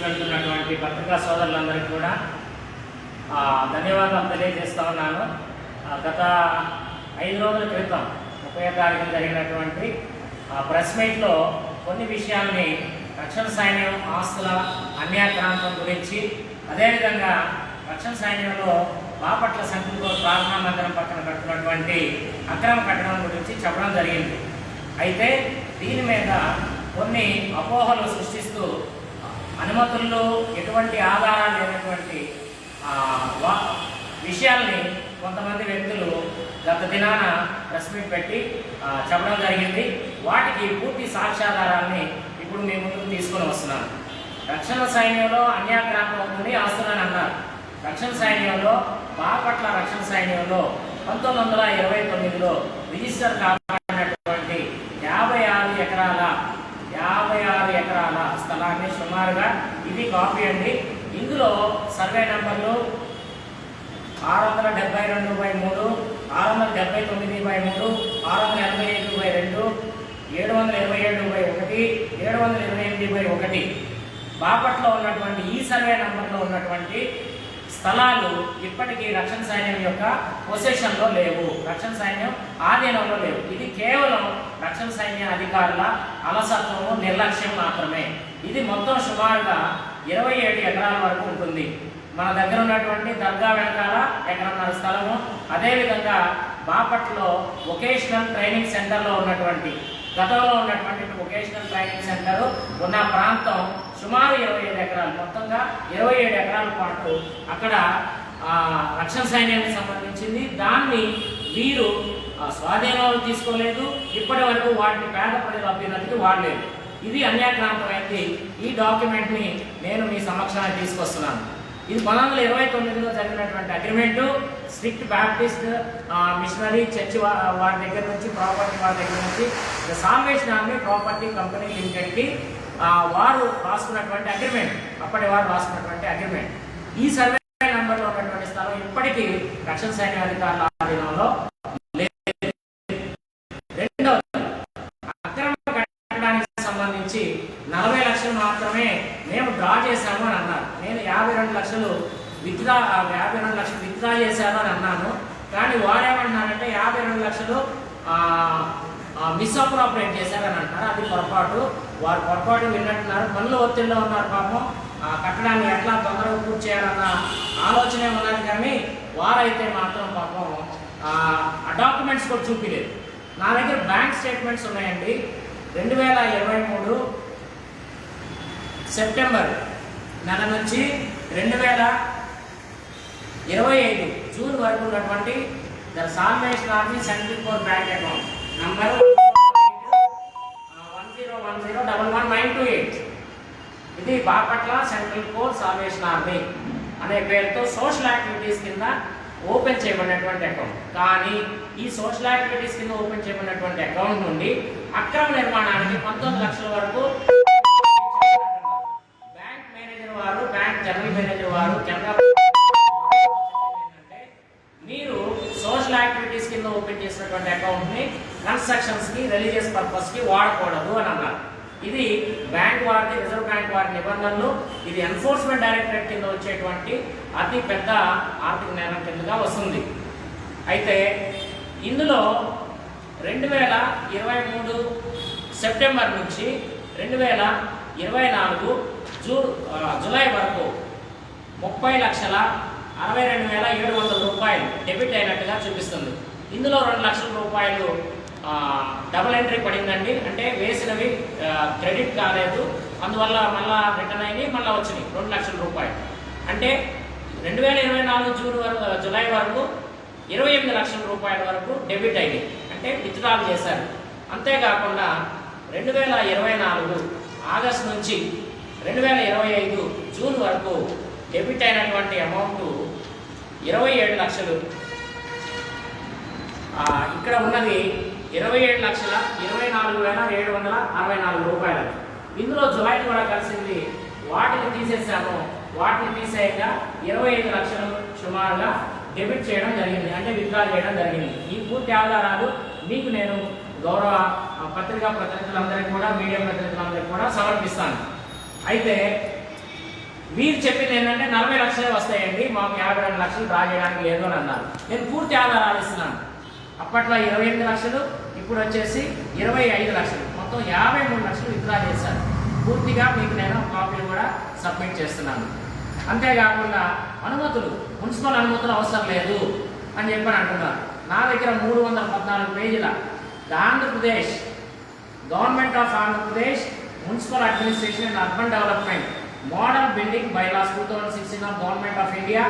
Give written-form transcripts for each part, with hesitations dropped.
వెళ్తున్నటువంటి పత్రికా సోదరులందరికీ కూడా ధన్యవాదాలు తెలియజేస్తూ ఉన్నాను. గత 5 రోజుల క్రితం 30వ తారీఖున జరిగినటువంటి ప్రెస్ మీట్లో కొన్ని విషయాల్ని రక్షణ సైన్యం ఆస్తుల అన్యాక్రాంతం గురించి, అదేవిధంగా రక్షణ సైన్యంలో బాపట్ల సంఖ్యలో ప్రార్థనా మందిరం పక్కన కట్టుకున్నటువంటి అక్రమ కట్టడం గురించి చెప్పడం జరిగింది. అయితే దీని మీద కొన్ని అపోహలు సృష్టిస్తూ అనుమతుల్లో ఎటువంటి ఆధారాలు లేనటువంటి విషయాల్ని కొంతమంది వ్యక్తులు గత దినాన ప్రెస్ మీట్ పెట్టి చెప్పడం జరిగింది. వాటికి పూర్తి సాక్ష్యాధారాన్ని ఇప్పుడు మీ ముందుకు తీసుకొని వస్తున్నాను. రక్షణ సైన్యంలో అన్యాక్రాంతం అవుతుంది ఆస్తులని అన్నారు. రక్షణ సైన్యంలో బాపట్ల రక్షణ సైన్యంలో 1929లో రిజిస్టర్ కాబడినటువంటి 56 ఎకరాల స్థలాన్ని సుమారుగా, ఇది కాపీ అండి, ఇందులో సర్వే నెంబర్లు 672/3, 679/3, 685/2, 727/1, 728/1 బాపట్లో ఉన్నటువంటి ఈ సర్వే నెంబర్లో ఉన్నటువంటి స్థలాలు ఇప్పటికీ రక్షణ సైన్యం యొక్క పొసెషన్లో లేవు, రక్షణ సైన్యం ఆధీనంలో లేవు. ఇది కేవలం రక్షణ సైన్య అధికారుల అలసత్వము, నిర్లక్ష్యం మాత్రమే. ఇది మొత్తం సుమారుగా 27 ఎకరాల వరకు ఉంటుంది. మన దగ్గర ఉన్నటువంటి దర్గా వెనకాల 1.5 ఎకరాల స్థలము, అదేవిధంగా బాపట్లో వొకేషనల్ ట్రైనింగ్ సెంటర్లో ఉన్నటువంటి, గతంలో ఉన్నటువంటి వొకేషనల్ ట్రైనింగ్ సెంటర్ ఉన్న ప్రాంతం సుమారు 25 ఎకరాలు, మొత్తంగా 27 ఎకరాల పాటు అక్కడ రక్షణ సైన్యానికి సంబంధించింది. దాన్ని వీరు స్వాధీనంలో తీసుకోలేదు, ఇప్పటి వరకు వాటిని పేద ప్రజల అభ్యున్నతికి వాడలేదు. ఇది అన్యాక్రాంతమైంది. ఈ డాక్యుమెంట్ని నేను మీ సమక్షానికి తీసుకొస్తున్నాను. ఇది 1929లో జరిగినటువంటి agreement. Strict Baptist missionary church వారి దగ్గర నుంచి, ప్రాపర్టీ వారి దగ్గర నుంచి సాల్వేషన్ ఆర్మీ ప్రాపర్టీ కంపెనీ లిమిటెడ్కి వారు రాసుకున్నటువంటి అగ్రిమెంట్, అప్పటి వారు రాసుకున్నటువంటి అగ్రిమెంట్. ఈ సర్వే నెంబర్లో ఉన్నటువంటి స్థలం ఇప్పటికీ రక్షణ సైన్య అధికారుల ఆధీనంలో లేదు. రెండవది, అక్రమ కట్టడానికి సంబంధించి 40 లక్షలు మాత్రమే మేము డ్రా చేశాము అని అన్నారు. నేను 52 లక్షలు విత్డ్రా చేశాను అని అన్నాను. కానీ వారేమంటున్నారంటే 52 లక్షలు మిస్అప్రాపరేట్ చేశారని అంటున్నారు. అది పొరపాటు. వారు పొరపాటు విన్నట్టున్నారు. పనులు ఒత్తిడిలో ఉన్నారు. పాపం కట్టడాన్ని ఎట్లా తొందరగా పూర్తి చేయాలన్న ఆలోచనే ఉన్నది. కానీ వారైతే మాత్రం పాపం ఆ డాక్యుమెంట్స్ కూడా చూపించలేదు. నా దగ్గర బ్యాంక్ స్టేట్మెంట్స్ ఉన్నాయండి. 2023 సెప్టెంబర్ నెల నుంచి 2025 జూన్ వరకు ఉన్నటువంటి the salvation army central core bank account number 10101198. ఇది Bapatla central core salvation army అనే పేరుతో సోషల్ యాక్టివిటీస్ కింద ఓపెన్ చేయబడినటువంటి అకౌంట్. కానీ ఈ సోషల్ యాక్టివిటీస్ కింద ఓపెన్ చేయబడినటువంటి అకౌంట్ నుండి అక్రమ నిర్మాణానికి 19 లక్షల వరకు బ్యాంక్ మేనేజర్ వారు, బ్యాంక్ జనరల్ మేనేజర్ వారు ఏంటంటే, మీరు సోషల్ యాక్టివిటీస్ కింద ఓపెన్ చేసినటువంటి అకౌంట్ని కన్స్ట్రక్షన్స్కి, రిలీజియస్ పర్పస్కి వాడకూడదు అని అన్నారు. ఇది బ్యాంక్ వారిది, రిజర్వ్ బ్యాంక్ వారి నిబంధనలు. ఇది ఎన్ఫోర్స్మెంట్ డైరెక్టరేట్ కింద వచ్చేటువంటి అతి పెద్ద ఆర్థిక నేరం కిందగా వస్తుంది. అయితే ఇందులో 2023 సెప్టెంబర్ నుంచి 2024 జూలై వరకు 30,62,700 రూపాయలు డెబిట్ అయినట్టుగా చూపిస్తుంది. ఇందులో 2 లక్షల రూపాయలు డబుల్ ఎంట్రీ పడిందండి. అంటే వేసినవి క్రెడిట్ కాలేదు, అందువల్ల మళ్ళీ రిటర్న్ అయినాయి, మళ్ళీ వచ్చినాయి 2 లక్షల రూపాయలు. అంటే 2024 జూలై వరకు 28 లక్షల రూపాయల వరకు డెబిట్ అయినాయి, అంటే విత్డ్రాల్ చేశారు. అంతేకాకుండా 2024 ఆగస్టు నుంచి 2025 జూన్ వరకు డెబిట్ అయినటువంటి అమౌంట్ 27 లక్షలు. ఇక్కడ ఉన్నది 27,24,764 రూపాయలు. ఇందులో జులై కూడా కలిసింది. వాటిని తీసేసాము. వాటిని తీసేయగా 25 లక్షలు సుమారుగా డెబిట్ చేయడం జరిగింది, అంటే విత్డ్రా చేయడం జరిగింది. ఈ పూర్తి ఆధారాలు మీకు నేను గౌరవ పత్రికా ప్రతినిధులందరికీ కూడా, మీడియా ప్రతినిధులందరికీ కూడా సమర్పిస్తాను. అయితే వీరు చెప్పింది ఏంటంటే 40 లక్షలే వస్తాయండి, మాకు 52 లక్షలు డ్రా చేయడానికి లేదు అని అన్నారు. నేను పూర్తి ఆధారాలు ఇస్తున్నాను. అప్పట్లో 28 లక్షలు, ఇప్పుడు వచ్చేసి 25 లక్షలు, మొత్తం 53 లక్షలు విత్డ్రా చేశారు. పూర్తిగా మీకు నేను కాపీలు కూడా సబ్మిట్ చేస్తున్నాను. అంతేకాకుండా అనుమతులు, మున్సిపల్ అనుమతులు అవసరం లేదు అని చెప్పని అంటున్నారు. నా దగ్గర 314 పేజీల Andhra Pradesh government of Andhra Pradesh municipal administration and urban development model building bylaws 2016 of government of India,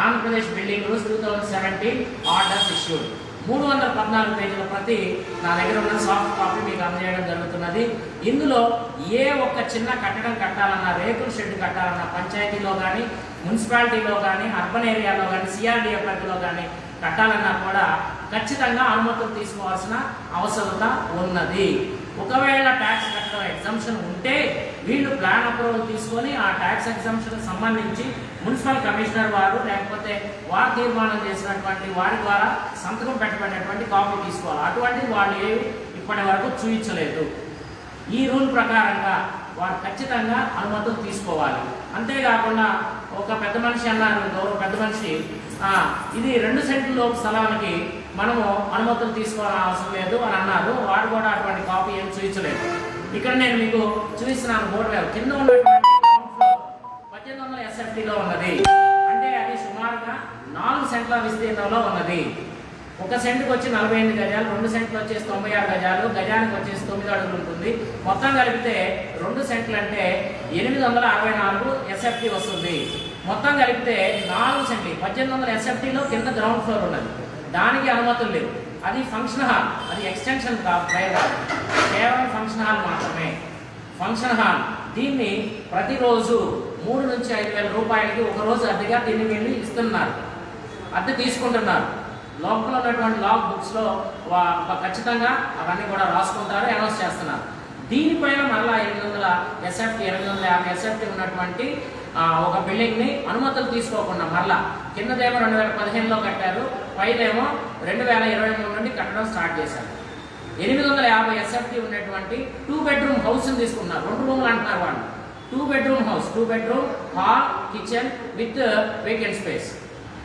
Andhra Pradesh building rules 2017 orders issued. 314 పేజీల ప్రతి నా దగ్గర ఉన్న సాఫ్ట్ కాపీ మీకు అందజేయడం జరుగుతున్నది. ఇందులో ఏ ఒక్క చిన్న కట్టడం కట్టాలన్నా, రేకుల షెడ్ కట్టాలన్నా, పంచాయతీలో కానీ, మున్సిపాలిటీలో కానీ, అర్బన్ ఏరియాలో కానీ, సిఆర్డీఎఫ్ పరిధిలో కానీ కట్టాలన్నా కూడా ఖచ్చితంగా అనుమతులు తీసుకోవాల్సిన అవసరత ఉన్నది. ఒకవేళ ట్యాక్స్ కట్టడం ఎగ్జంప్షన్ ఉంటే వీళ్ళు ప్లాన్ అప్రూవల్ తీసుకొని ఆ ట్యాక్స్ ఎగ్జంప్షన్ సంబంధించి మున్సిపల్ కమిషనర్ వారు లేకపోతే వారు తీర్మానం చేసినటువంటి వారి ద్వారా సంతకం పెట్టబడినటువంటి కాపీ తీసుకోవాలి. అటువంటిది వాళ్ళు ఏవి ఇప్పటి వరకు చూపించలేదు. ఈ రూల్ ప్రకారంగా వారు ఖచ్చితంగా అనుమతులు తీసుకోవాలి. అంతేకాకుండా ఒక పెద్ద మనిషి అన్నారు, గౌరవ పెద్ద మనిషి, ఇది 2 సెంట్ల స్థలానికి మనము అనుమతులు తీసుకోవాలని అవసరం లేదు అని అన్నారు. వారు కూడా అటువంటి కాపీ ఏం చూపించలేదు. ఇక్కడ నేను మీకు చూపిస్తున్నాను. బోర్డు మీద కింద ఉన్నటువంటి 1800 SFTలో ఉన్నది. అంటే అది సుమారుగా 4 సెంట్ల విస్తీర్ణంలో ఉన్నది. 1 సెంటుకు వచ్చి 48 గజాలు, 2 సెంట్లు వచ్చేసి 96 గజాలు, గజానికి వచ్చేసి 9 అడుగులు ఉంటుంది. మొత్తం కలిపితే 2 సెంట్లు అంటే 864 SFT వస్తుంది. మొత్తం కలిపితే 4 సెంట్లు 1800 SFTలో కింద గ్రౌండ్ ఫ్లోర్ ఉన్నది. దానికి అనుమతులు లేవు. అది ఫంక్షన్ హాల్, అది ఎక్స్టెన్షన్ కాదు, కేవలం ఫంక్షన్ హాల్ మాత్రమే. ఫంక్షన్ హాల్ దీన్ని ప్రతిరోజు 3 నుంచి 5,000 రూపాయలకి ఒకరోజు అద్దెగా దీన్ని వీళ్ళు ఇస్తున్నారు, అద్దె తీసుకుంటున్నారు. లోపల ఉన్నటువంటి లాగ్ బుక్స్లో ఖచ్చితంగా అవన్నీ కూడా రాసుకుంటారు, అనౌన్స్ చేస్తున్నారు. దీనిపైన మళ్ళీ 800 SFT 850 SFT ఉన్నటువంటి ఒక బిల్డింగ్ని అనుమతులు తీసుకోకుండా మళ్ళా కిందదేమో 2015లో కట్టారు, పైదేమో 2023 నుండి కట్టడం స్టార్ట్ చేశారు. 850 SFT ఉన్నటువంటి 2 బెడ్రూమ్ హౌస్ని తీసుకున్నారు. 2 రూములు అంటున్నారు వాళ్ళు. 2 bedroom house, 2 bedroom hall, kitchen with vacant space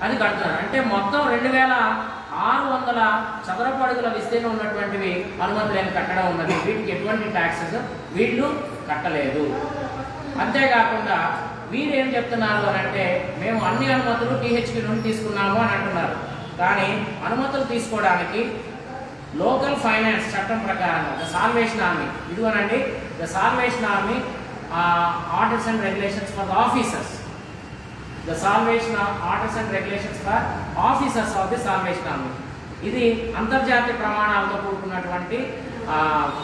అది కడుతున్నారు. అంటే మొత్తం 2600 చదరపు అడుగుల విస్తీర్ణం ఉన్నటువంటివి అనుమతి లేని కట్టడం ఉన్నది. వీటికి ఎటువంటి ట్యాక్సెస్ వీళ్ళు కట్టలేదు. అంతేకాకుండా వీరు ఏం చెప్తున్నారు అని అంటే, మేము అన్ని అనుమతులు THP నుండి తీసుకున్నాము అని అంటున్నారు. కానీ అనుమతులు తీసుకోవడానికి లోకల్ ఫైనాన్స్ చట్టం ప్రకారంగా ద సాల్వేషన్ ఆర్మీ, ఇదిగోనండి the salvation army orders and regulations for the officers, the salvation orders and regulations for officers of the salvation army. ఇది అంతర్జాతీయ ప్రమాణాలతో కూడుకున్నటువంటి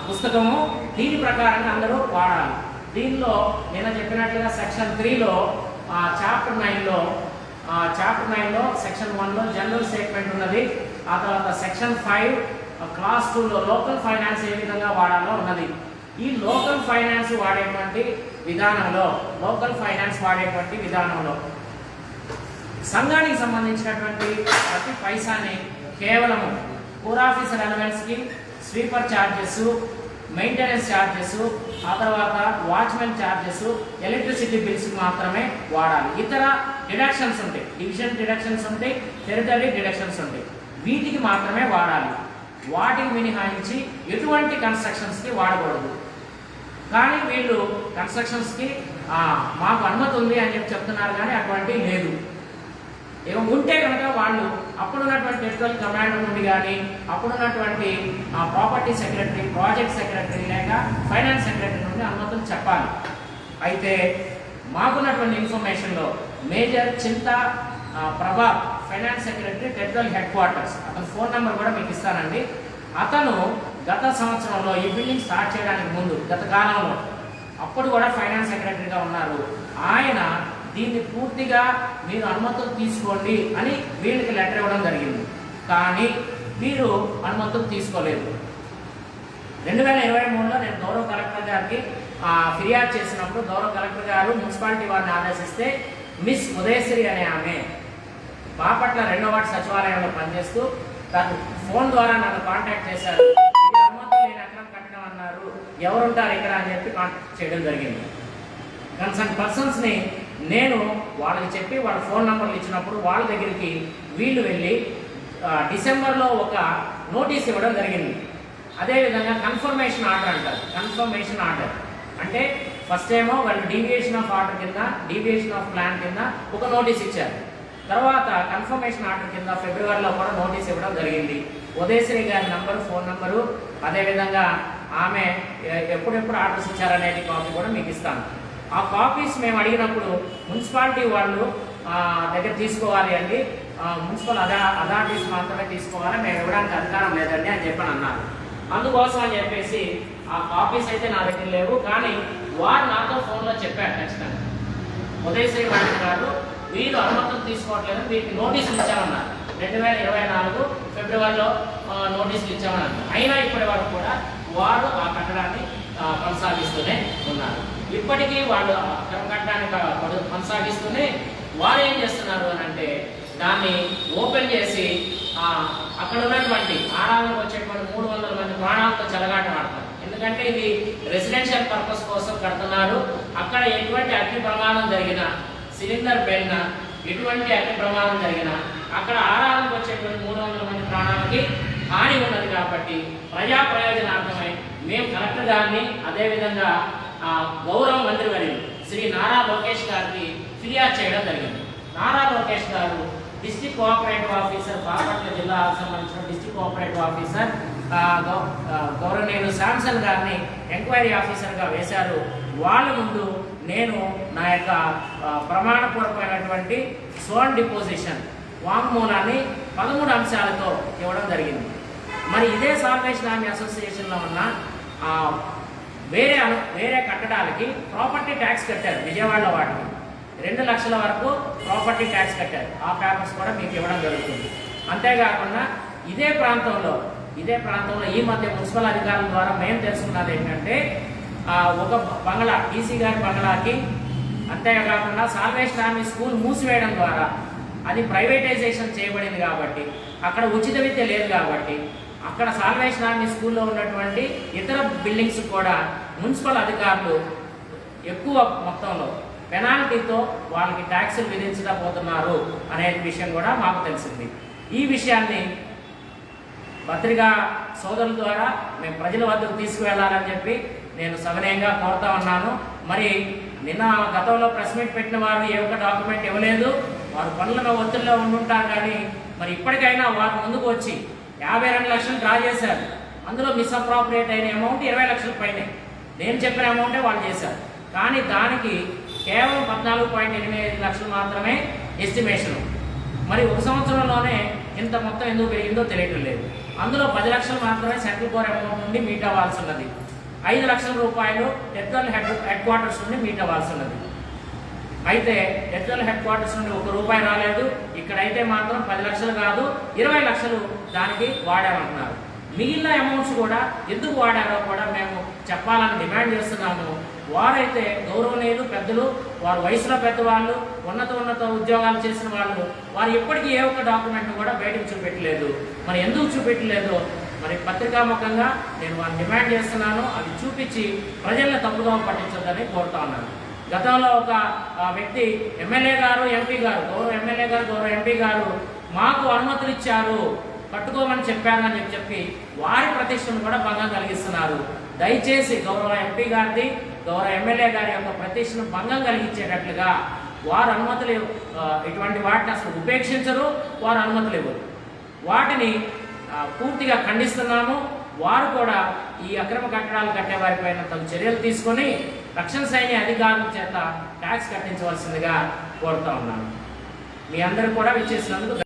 పుస్తకము. దీని ప్రకారంగా అందరూ వాడాలి. దీనిలో నేను చెప్పినట్లుగా సెక్షన్ 3లో చాప్టర్ 9లో సెక్షన్ 1లో జనరల్ స్టేట్మెంట్ ఉన్నది. ఆ తర్వాత సెక్షన్ 5 క్లాస్ 2లో లోకల్ ఫైనాన్స్ ఏ విధంగా వాడాలో ఉన్నది. ఈ లోకల్ ఫైనాన్స్ వాడేటువంటి విధానంలో సంఘానికి సంబంధించినటువంటి ప్రతి పైసాని కేవలము పూర్ ఆఫీసర్ అలవెన్స్కి, స్వీపర్ ఛార్జెస్, మెయింటెనెన్స్ ఛార్జెస్, ఆ తర్వాత వాచ్మెన్ ఛార్జెస్, ఎలక్ట్రిసిటీ బిల్స్ మాత్రమే వాడాలి. ఇతర డిడక్షన్స్ ఉంటాయి, డివిజన్ డిడక్షన్స్ ఉంటాయి, టెరిటరీ డిడక్షన్స్ ఉంటాయి, వీటికి మాత్రమే వాడాలి. వాటికి మినహాయించి ఎటువంటి కన్స్ట్రక్షన్స్కి వాడకూడదు. కానీ వీళ్ళు కన్స్ట్రక్షన్స్కి మాకు అనుమతి ఉంది అని చెప్తున్నారు, కానీ అటువంటివి లేదు. ఉంటే కనుక వాళ్ళు అప్పుడున్నటువంటి టెరిటోరియల్ కమాండర్ నుండి కానీ, అప్పుడున్నటువంటి ప్రాపర్టీ సెక్రటరీ, ప్రాజెక్ట్ సెక్రటరీ లేక ఫైనాన్స్ సెక్రటరీ నుండి అనుమతులు చెప్పాలి. అయితే మాకున్నటువంటి ఇన్ఫర్మేషన్లో major Chinta Prabhat, finance secretary, territorial headquarters, అతని ఫోన్ నెంబర్ కూడా మీకు ఇస్తానండి. అతను గత సంవత్సరంలో ఈ బిల్డింగ్ స్టార్ట్ చేయడానికి ముందు, గత కాలంలో అప్పుడు కూడా ఫైనాన్స్ సెక్రటరీగా ఉన్నారు. ఆయన దీన్ని పూర్తిగా మీరు అనుమతులు తీసుకోండి అని వీళ్ళకి లెటర్ ఇవ్వడం జరిగింది. కానీ వీరు అనుమతులు తీసుకోలేదు. 2023లో నేను గౌరవ కలెక్టర్ గారికి ఫిర్యాదు చేసినప్పుడు గౌరవ కలెక్టర్ గారు మున్సిపాలిటీ వారిని ఆదేశిస్తే మిస్ ఉదయశ్రీ అనే ఆమె బాపట్ల 2వ వార్డు సచివాలయంలో పనిచేస్తూ తను ఫోన్ ద్వారా నన్ను కాంటాక్ట్ చేశారు. ఇది అనుమతులు లేని ఎకరం కట్టడం అన్నారు, ఎవరుంటారు ఇక్కడ అని చెప్పి కాంటాక్ట్ చేయడం జరిగింది. కన్సర్న్ పర్సన్స్ని నేను వాళ్ళకి చెప్పి వాళ్ళ ఫోన్ నెంబర్లు ఇచ్చినప్పుడు వాళ్ళ దగ్గరికి వీళ్ళు వెళ్ళి డిసెంబర్లో ఒక నోటీస్ ఇవ్వడం జరిగింది. అదేవిధంగా కన్ఫర్మేషన్ ఆర్డర్ అంటారు. కన్ఫర్మేషన్ ఆర్డర్ అంటే ఫస్ట్ ఏమో వాళ్ళు డీవియేషన్ ఆఫ్ ఆర్డర్ కింద, డీవియేషన్ ఆఫ్ ప్లాన్ కింద ఒక నోటీస్ ఇచ్చారు. తర్వాత కన్ఫర్మేషన్ ఆర్డర్ కింద ఫిబ్రవరిలో కూడా నోటీస్ ఇవ్వడం జరిగింది. ఉదయశ్రీ గారి నంబరు, ఫోన్ నెంబరు, అదేవిధంగా ఆమె ఎప్పుడెప్పుడు ఆర్డర్స్ ఇచ్చారనేది కాపీ కూడా మీకు ఇస్తాను. ఆ కాపీస్ మేము అడిగినప్పుడు మున్సిపాలిటీ వాళ్ళు దగ్గర తీసుకోవాలి అండి, మున్సిపల్ అథారిటీస్ మాత్రమే తీసుకోవాలి, మేము ఇవ్వడానికి అధికారం లేదండి అని చెప్పని అన్నారు. అందుకోసం అని చెప్పేసి ఆ కాపీస్ అయితే నా దగ్గర లేవు. కానీ వారు నాతో ఫోన్లో చెప్పారు ఖచ్చితంగా, ఉదయశ్రీ మేడం గారు వీళ్ళు అనుమతులు తీసుకోవట్లేదు, వీరికి నోటీసులు ఇచ్చామన్నారు. 2024 ఫిబ్రవరిలో నోటీసులు ఇచ్చామన్నారు. అయినా ఇప్పటి వరకు కూడా వారు ఆ కట్టడాన్ని కొనసాగిస్తూనే ఉన్నారు. ఇప్పటికీ వాళ్ళు అక్రమ కట్టడాన్ని కొనసాగిస్తూనే వారు ఏం చేస్తున్నారు అని అంటే దాన్ని ఓపెన్ చేసి అక్కడ ఉన్నటువంటి ఆరాధనకు వచ్చేటువంటి 300 మంది ప్రాణాలతో చెలగాట ఆడతారు. ఎందుకంటే ఇది రెసిడెన్షియల్ పర్పస్ కోసం కడుతున్నారు. అక్కడ ఎటువంటి అగ్ని ప్రమాదం జరిగినా, సిలిండర్ బెల్న ఎటువంటి అగ్ని ప్రమాదం జరిగినా అక్కడ ఆరాధనకు వచ్చేటువంటి 300 మంది ప్రాణాలకి హాని ఉన్నది. కాబట్టి ప్రజా ప్రయోజనార్థమై మేము కలెక్టర్ గారిని, అదేవిధంగా గౌరవ మంత్రివర్యులు శ్రీ నారా లోకేష్ గారికి ఫిర్యాదు చేయడం జరిగింది. నారా లోకేష్ గారు డిస్ట్రిక్ట్ కోఆపరేటివ్ ఆఫీసర్, బాపట్ల జిల్లాకు సంబంధించిన డిస్ట్రిక్ట్ కోఆపరేటివ్ ఆఫీసర్ గౌరవనీయులు శాంసన్ గారిని ఎంక్వైరీ ఆఫీసర్గా వేశారు. వాళ్ళ ముందు నేను నా యొక్క ప్రమాణపూర్వకమైనటువంటి స్వర్న్ డిపోజిషన్ వాంగ్మూలాన్ని 13 అంశాలతో ఇవ్వడం జరిగింది. మరి ఇదే సాల్వేషన్ ఆర్మీ అసోసియేషన్లో ఉన్న వేరే కట్టడాలకి ప్రాపర్టీ ట్యాక్స్ కట్టారు. విజయవాడలో వాటికి 2 లక్షల వరకు ప్రాపర్టీ ట్యాక్స్ కట్టారు. ఆ పేపర్స్ కూడా మీకు ఇవ్వడం జరుగుతుంది. అంతేకాకుండా ఇదే ప్రాంతంలో ఈ మధ్య మున్సిపల్ అధికారుల ద్వారా మేము తెలుసుకున్నది ఏంటంటే ఒక బంగ్లా, టీసీ గారి బంగ్లాకి, అంతేకాకుండా సాల్వేషన్ ఆర్మీ స్కూల్ మూసివేయడం ద్వారా అది ప్రైవేటైజేషన్ చేయబడింది. కాబట్టి అక్కడ ఉచిత విద్య లేదు. కాబట్టి అక్కడ సాల్వేషన్ ఆర్మీ స్కూల్లో ఉన్నటువంటి ఇతర బిల్డింగ్స్ కూడా మున్సిపల్ అధికారులు ఎక్కువ మొత్తంలో పెనాల్టీతో వాళ్ళకి ట్యాక్సులు విధించకపోతున్నారు అనే విషయం కూడా మాకు తెలిసింది. ఈ విషయాన్ని పత్రికా సోదరుల ద్వారా మేము ప్రజల వద్దకు తీసుకువెళ్ళాలని చెప్పి నేను సవినయంగా కోరుతా ఉన్నాను. మరి నిన్న గతంలో ప్రెస్ మీట్ పెట్టిన వారు ఏ ఒక్క డాక్యుమెంట్ ఇవ్వలేదు. వారు పనుల ఒత్తిడిలో ఉండుంటారు. కానీ మరి ఇప్పటికైనా వారు ముందుకు వచ్చి 52 లక్షలు డ్రా చేశారు. అందులో మిస్అప్రాప్రియేట్ అయిన అమౌంట్ 20 లక్షల పైనే. నేను చెప్పిన అమౌంటే వాళ్ళు చేశారు. కానీ దానికి కేవలం 14.85 లక్షలు మాత్రమే ఎస్టిమేషను. మరి ఒక సంవత్సరంలోనే ఇంత మొత్తం ఎందుకు పెరిగిందో తెలియటం లేదు. అందులో 10 లక్షలు మాత్రమే సెంట్రల్ కోర్ అమౌంట్ నుండి మీట్ అవ్వాల్సి ఉన్నది. 5 లక్షల రూపాయలు టెరిటోరియల్ హెడ్ క్వార్టర్స్ నుండి మీట్ అవ్వాల్సి ఉన్నది. అయితే టెరిటోరియల్ హెడ్ క్వార్టర్స్ నుండి ₹1 రాలేదు. ఇక్కడైతే మాత్రం 10 లక్షలు కాదు 20 లక్షలు దానికి వాడామంటున్నారు. మిగిలిన అమౌంట్స్ కూడా ఎందుకు వాడారో కూడా మేము చెప్పాలని డిమాండ్ చేస్తున్నాము. వారైతే గౌరవనీయులు పెద్దలు, వారు వయసులో పెద్దవాళ్ళు, ఉన్నత ఉద్యోగాలు చేసిన వాళ్ళు, వారు ఎప్పటికీ ఏ ఒక్క డాక్యుమెంట్ కూడా బయటకు చూపెట్టలేదు. మరి ఎందుకు చూపెట్టలేదో మరి పత్రికాముఖంగా నేను వారిని డిమాండ్ చేస్తున్నాను. అది చూపించి ప్రజల్ని తప్పుగా పట్టించొద్దని కోరుతా ఉన్నాను. గతంలో ఒక వ్యక్తి ఎమ్మెల్యే గారు, ఎంపీ గారు, గౌరవ ఎమ్మెల్యే గారు, గౌరవ ఎంపీ గారు మాకు అనుమతులు ఇచ్చారు, కట్టుకోమని చెప్పారని చెప్పి వారి ప్రతిష్టను కూడా భంగం కలిగిస్తున్నారు. దయచేసి గౌరవ ఎంపీ గారిది, గౌరవ ఎమ్మెల్యే గారి యొక్క ప్రతిష్టను భంగం కలిగించేటట్లుగా వారు అనుమతులు ఇటువంటి వాటిని అసలు ఉపేక్షించరు, వారు అనుమతులు ఇవ్వరు. వాటిని పూర్తిగా ఖండిస్తున్నాము. వారు కూడా ఈ అక్రమ కట్టడాలు కట్టే వారిపైన తగు చర్యలు తీసుకొని రక్షణ సైన్య అధికారుల చేత ట్యాక్స్ కట్టించవలసిందిగా కోరుతా ఉన్నాను. మీ అందరూ కూడా విచ్చేసినందుకు